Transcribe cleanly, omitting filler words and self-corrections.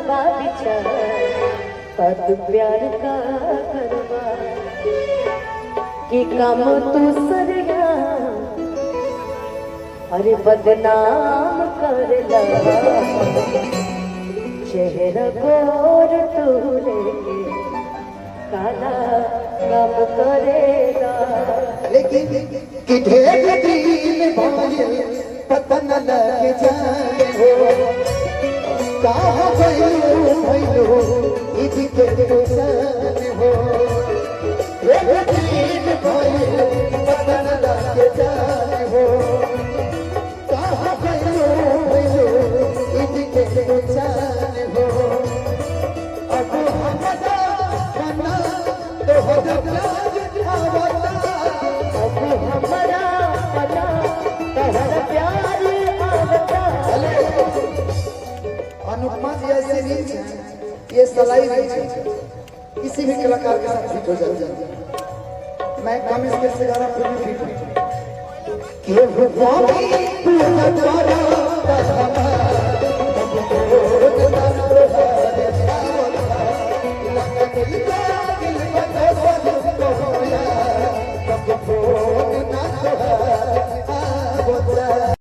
बा विचार बात प्यार का करवा कि काम तू सरिया अरे बदनाम करला चेहरा गोर तू लेके काला काम करेगा लेकिन कि ढेर दिल भाई पता न लगे जाने हो कहाँ भैलो इधि के तुझाने हो ढेर दिल भाई पता न लगे जाने हो कहाँ भैलो इधि के तुझाने हो अब हमदा बना तो हो प्यार आवता अब हमारा बना तहरा प्यार आवता अनुपमा जी ऐसे रीच है, ये सलाई रीच है, किसी भी कलाकार के साथ फिट हो जाती है। मैं कम स्केल से गा रहा फिर भी फिट हूँ।